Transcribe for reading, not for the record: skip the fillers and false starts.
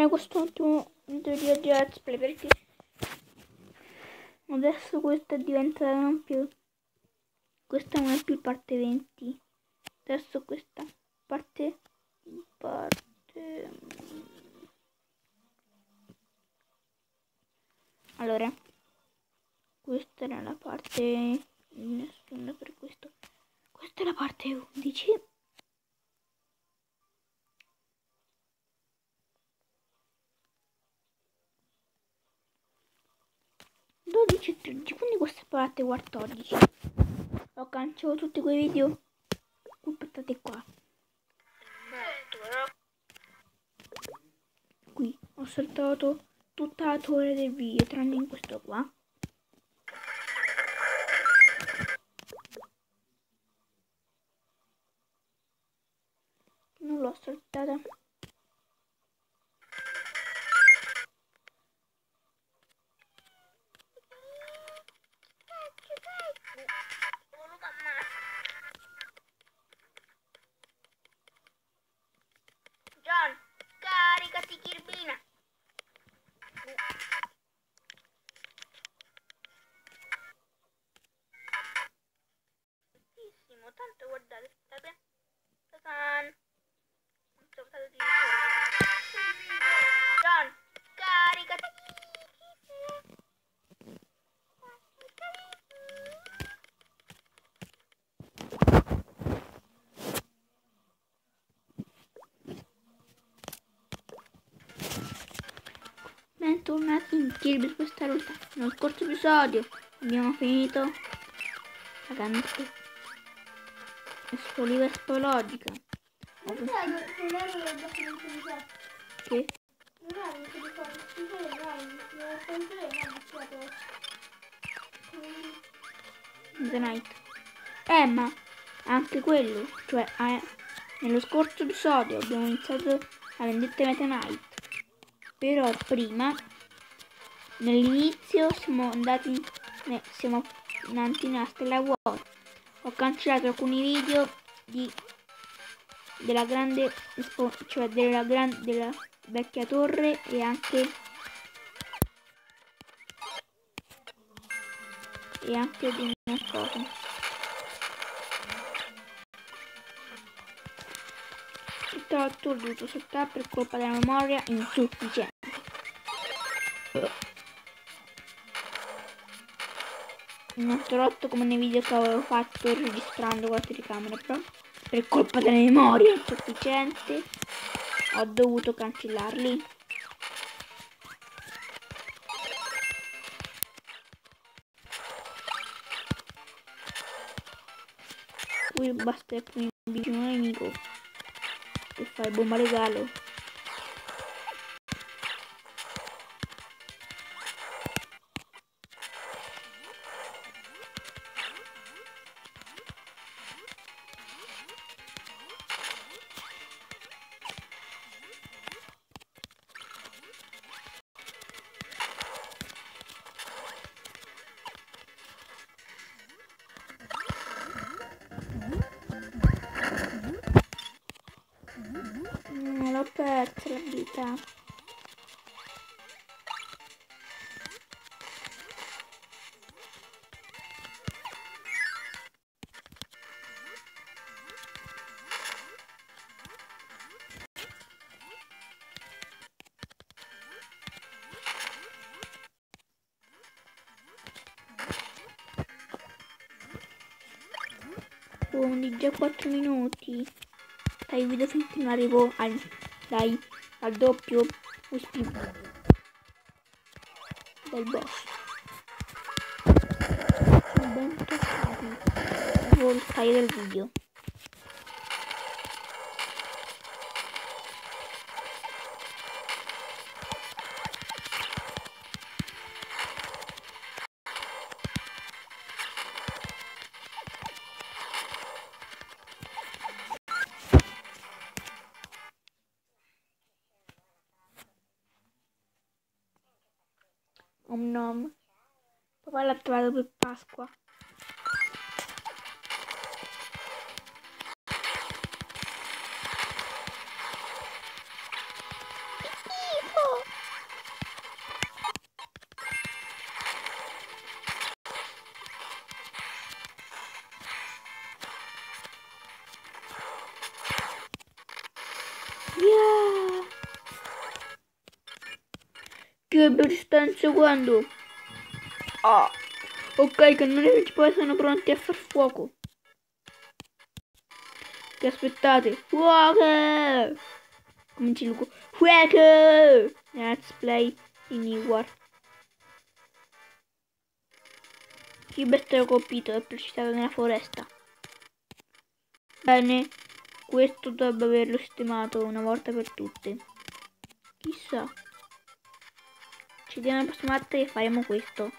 questo ultimo video di Let's Play, perché adesso questa è diventata non più, questa non è più parte 20, adesso questa parte allora, questa era la parte, nessuno per questo, questa è la parte 11. E 13, quindi questa è parte 14. Ho cancellato tutti quei video. Aspettate qua. Qui ho saltato tutta la torre del video, tranne in questo qua. Non l'ho saltata. John, caricati Kirbina. Bellissimo, tanto guardate, John, caricati. Bentornati in Kirby questa volta. Nello scorso episodio abbiamo finito la grande esplosiva esplologica. Che? The Night. Ma anche quello, cioè nello scorso episodio abbiamo iniziato la vendetta Meta Knight. Però prima, nell'inizio, siamo andati nella stella vuota. Ho cancellato alcuni video della grande, cioè della vecchia torre e anche di una cosa. Tutto l'ho dovuto saltare per colpa della memoria insufficiente. Non ho rotto come nei video che avevo fatto registrando con la telecamera, però per colpa della memoria insufficiente ho dovuto cancellarli. Qui basta che mi vicino un nemico e fai bomba regalo. Non l'ho persa la vita. Di già 4 minuti. Dai, video finché non arrivo al doppio speed del boss. Ben toccati. Devo il file del video. Nom. Papà l'ha trovato per Pasqua. Schifo! ci sta inseguendo. Ah. Ok, cannoni principali sono pronti a far fuoco. Che aspettate? Fuoco! Cominci il fuoco! Let's play in War. Il bestio colpito è precipitato nella foresta. Bene, questo dovrebbe averlo sistemato una volta per tutte. Chissà. Ci diamo la prossima volta che faremo questo.